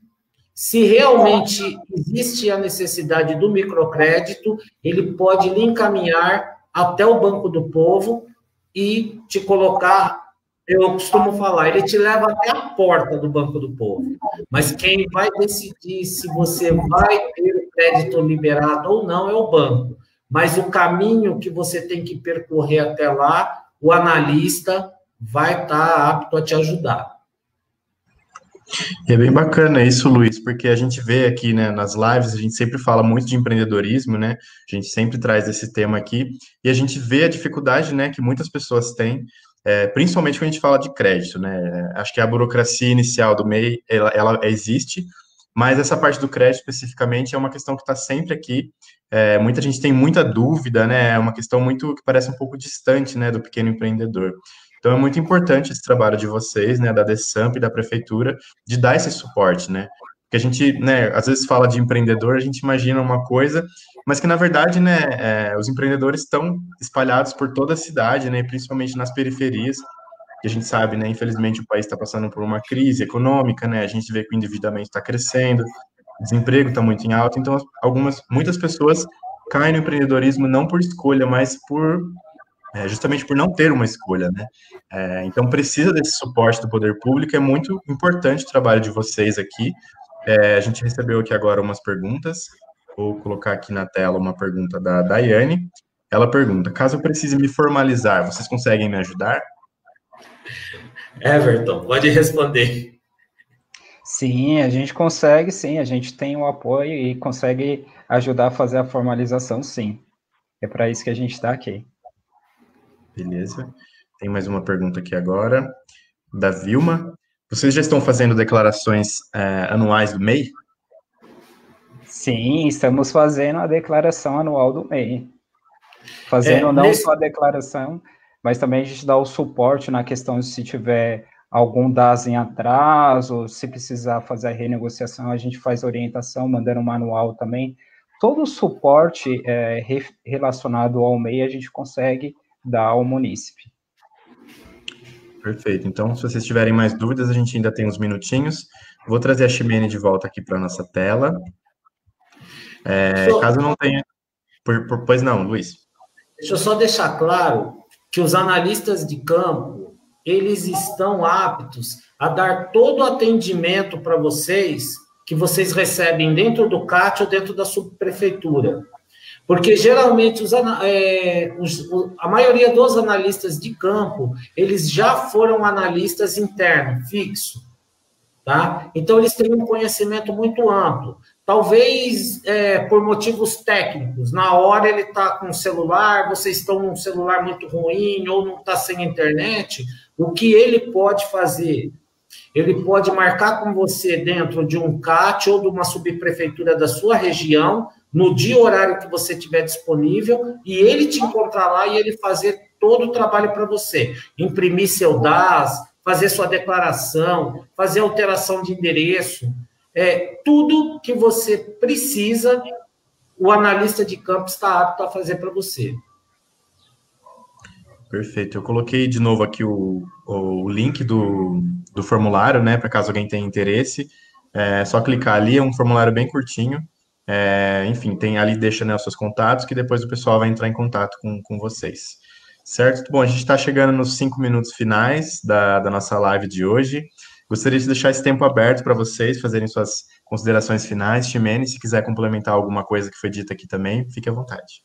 se realmente existe a necessidade do microcrédito, ele pode lhe encaminhar até o Banco do Povo e te colocar, eu costumo falar, ele te leva até a porta do Banco do Povo. Mas quem vai decidir se você vai ter o crédito liberado ou não é o banco. Mas o caminho que você tem que percorrer até lá, o analista vai estar apto a te ajudar. É bem bacana isso, Luiz, porque a gente vê aqui, né, nas lives, a gente sempre fala muito de empreendedorismo, né? A gente sempre traz esse tema aqui e a gente vê a dificuldade, né, que muitas pessoas têm, principalmente quando a gente fala de crédito, né? Acho que a burocracia inicial do MEI, ela existe, mas essa parte do crédito especificamente é uma questão que está sempre aqui. Muita gente tem muita dúvida, né? É uma questão muito que parece um pouco distante, né, do pequeno empreendedor. Então, é muito importante esse trabalho de vocês, né, da DESAMP e da Prefeitura, de dar esse suporte, né? Porque a gente, né, às vezes fala de empreendedor, a gente imagina uma coisa, mas que, na verdade, né, os empreendedores estão espalhados por toda a cidade, né, principalmente nas periferias, que a gente sabe, né, infelizmente o país está passando por uma crise econômica, né, a gente vê que o endividamento está crescendo, o desemprego está muito em alta, então muitas pessoas caem no empreendedorismo não por escolha, mas justamente por não ter uma escolha, né? Então, precisa desse suporte do poder público, é muito importante o trabalho de vocês aqui. A gente recebeu aqui agora umas perguntas, vou colocar aqui na tela uma pergunta da Daiane. Ela pergunta, caso eu precise me formalizar, vocês conseguem me ajudar? Everton, pode responder. Sim, a gente consegue, sim, a gente tem o apoio e consegue ajudar a fazer a formalização, sim. É para isso que a gente está aqui. Beleza. Tem mais uma pergunta aqui agora, da Vilma. Vocês já estão fazendo declarações anuais do MEI? Sim, estamos fazendo a declaração anual do MEI. Fazendo não só a declaração, mas também a gente dá o suporte na questão de se tiver algum DAS em atraso, se precisar fazer a renegociação, a gente faz orientação, mandando um manual também. Todo o suporte relacionado ao MEI a gente consegue dar ao munícipe. Perfeito. Então, se vocês tiverem mais dúvidas, a gente ainda tem uns minutinhos. Vou trazer a Ximene de volta aqui para a nossa tela. Caso não tenha... Pois não, Luiz. Deixa eu só deixar claro que os analistas de campo, eles estão aptos a dar todo o atendimento para vocês que vocês recebem dentro do CAT ou dentro da subprefeitura. Porque, geralmente, a maioria dos analistas de campo, eles já foram analistas internos, fixo, tá? Então, eles têm um conhecimento muito amplo. Talvez, por motivos técnicos, na hora ele está com o celular, vocês estão num celular muito ruim, ou não está sem internet, o que ele pode fazer? Ele pode marcar com você dentro de um CAT ou de uma subprefeitura da sua região, no dia e horário que você tiver disponível, e ele te encontrar lá e ele fazer todo o trabalho para você. Imprimir seu DAS, fazer sua declaração, fazer alteração de endereço, tudo que você precisa, o analista de campo está apto a fazer para você. Perfeito. Eu coloquei de novo aqui o link do formulário, né, para caso alguém tenha interesse. É só clicar ali, é um formulário bem curtinho. Enfim, tem ali, deixa, né, os seus contatos, que depois o pessoal vai entrar em contato com vocês. Certo? Bom, a gente está chegando nos 5 minutos finais da nossa live de hoje. Gostaria de deixar esse tempo aberto para vocês fazerem suas considerações finais. Ximene, se quiser complementar alguma coisa que foi dita aqui também, fique à vontade.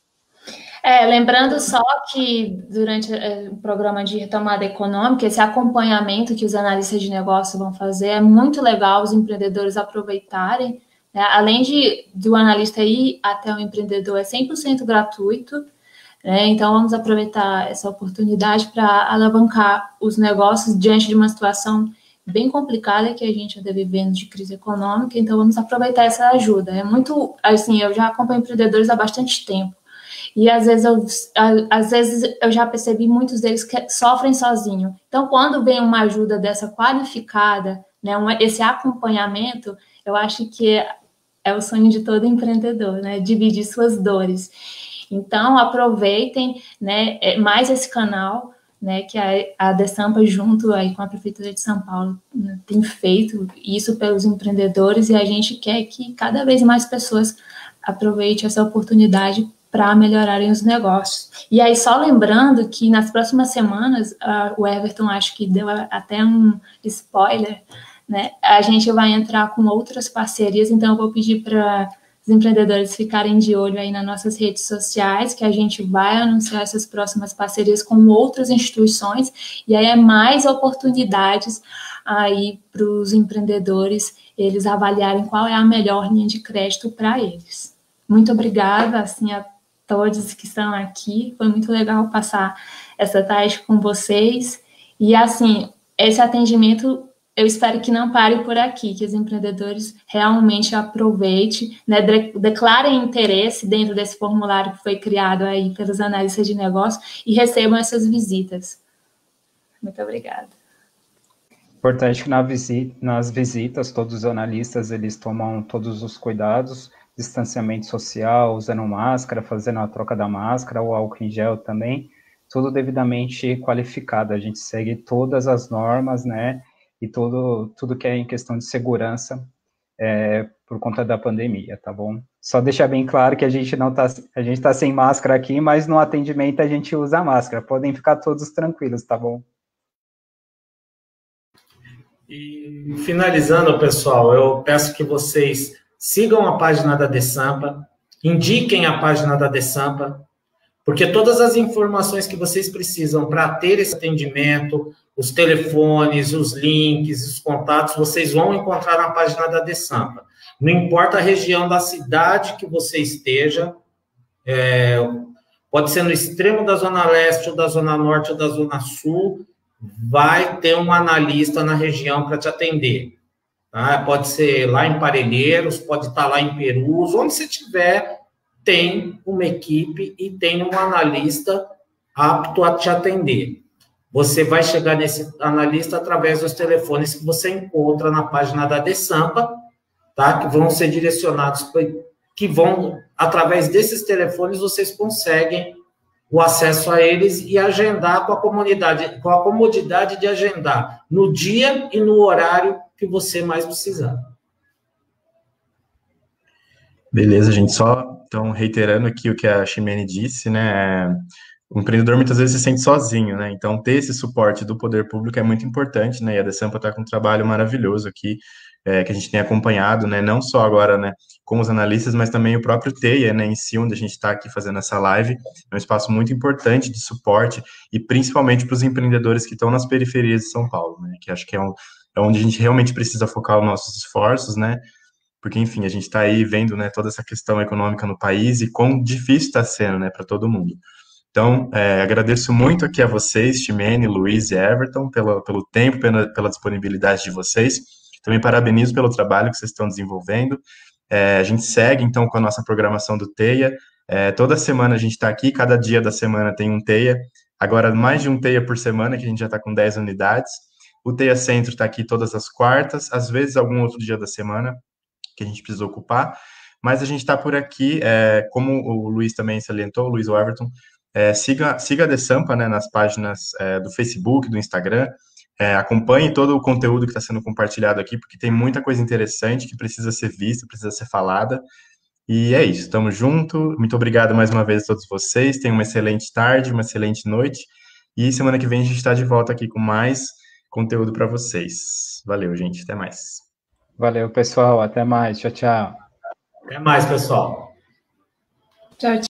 Lembrando só que durante o programa de retomada econômica, esse acompanhamento que os analistas de negócio vão fazer é muito legal os empreendedores aproveitarem, né? Além do analista ir até o empreendedor, é 100% gratuito, né? Então vamos aproveitar essa oportunidade para alavancar os negócios diante de uma situação bem complicada que a gente anda vivendo de crise econômica, então vamos aproveitar essa ajuda. É muito, assim, eu já acompanho empreendedores há bastante tempo, e às vezes eu já percebi muitos deles que sofrem sozinho. Então, quando vem uma ajuda dessa qualificada, né, esse acompanhamento, eu acho que é o sonho de todo empreendedor, né, dividir suas dores. Então, aproveitem, né, mais esse canal, né, que a Desampa, junto aí com a Prefeitura de São Paulo, né, tem feito isso pelos empreendedores, e a gente quer que cada vez mais pessoas aproveitem essa oportunidade para melhorarem os negócios. E aí, só lembrando que nas próximas semanas, o Everton acho que deu até um spoiler, né? A gente vai entrar com outras parcerias, então eu vou pedir para os empreendedores ficarem de olho aí nas nossas redes sociais, que a gente vai anunciar essas próximas parcerias com outras instituições, e aí é mais oportunidades aí para os empreendedores, eles avaliarem qual é a melhor linha de crédito para eles. Muito obrigada, assim, a todos que estão aqui, foi muito legal passar essa tarde com vocês, e assim, esse atendimento eu espero que não pare por aqui, que os empreendedores realmente aproveitem, né, declarem interesse dentro desse formulário que foi criado aí pelos analistas de negócio e recebam essas visitas. Muito obrigada. Importante que nas visitas, todos os analistas, eles tomam todos os cuidados, distanciamento social, usando máscara, fazendo a troca da máscara, o álcool em gel também, tudo devidamente qualificado. A gente segue todas as normas, né, e tudo que é em questão de segurança por conta da pandemia, tá bom? Só deixar bem claro que a gente tá sem máscara aqui, mas no atendimento a gente usa máscara. Podem ficar todos tranquilos, tá bom? E finalizando, pessoal, eu peço que vocês sigam a página da Desampa, indiquem a página da Desampa, porque todas as informações que vocês precisam para ter esse atendimento, os telefones, os links, os contatos, vocês vão encontrar na página da Desampa. Não importa a região da cidade que você esteja, pode ser no extremo da Zona Leste, ou da Zona Norte, ou da Zona Sul, vai ter um analista na região para te atender. Tá? Pode ser lá em Parelheiros, pode estar lá em Perus, onde você estiver, tem uma equipe e tem um analista apto a te atender. Você vai chegar nesse analista através dos telefones que você encontra na página da Desampa, tá? Que vão ser direcionados, através desses telefones, vocês conseguem o acesso a eles e agendar com a comodidade de agendar no dia e no horário que você mais precisar. Beleza, gente. Só, então, reiterando aqui o que a Ximene disse, né? O empreendedor muitas vezes se sente sozinho, né? Então, ter esse suporte do poder público é muito importante, né? E a Desampa está com um trabalho maravilhoso aqui, que a gente tem acompanhado, né? Não só agora, né, com os analistas, mas também o próprio TEIA, né, em si, onde a gente está aqui fazendo essa live. É um espaço muito importante de suporte e principalmente para os empreendedores que estão nas periferias de São Paulo, né? Que acho que é onde a gente realmente precisa focar os nossos esforços, né? Porque, enfim, a gente está aí vendo, né, toda essa questão econômica no país e quão difícil está sendo, né, para todo mundo. Então, agradeço muito aqui a vocês, Ximene, Luiz e Everton, pelo tempo, pela disponibilidade de vocês. Também parabenizo pelo trabalho que vocês estão desenvolvendo. A gente segue, então, com a nossa programação do TEIA. Toda semana a gente está aqui, cada dia da semana tem um TEIA. Agora, mais de um TEIA por semana, que a gente já está com 10 unidades. O TEIA Centro está aqui todas as quartas, às vezes algum outro dia da semana que a gente precisa ocupar. Mas a gente está por aqui, como o Luiz também salientou, o Luiz ou Everton, siga a Desampa, né, nas páginas do Facebook, do Instagram, acompanhe todo o conteúdo que está sendo compartilhado aqui, porque tem muita coisa interessante que precisa ser vista, precisa ser falada, e é isso, estamos juntos, muito obrigado mais uma vez a todos vocês, tenham uma excelente tarde, uma excelente noite, e semana que vem a gente está de volta aqui com mais conteúdo para vocês. Valeu, gente, até mais. Valeu, pessoal, até mais, tchau, tchau. Até mais, pessoal. Tchau, tchau.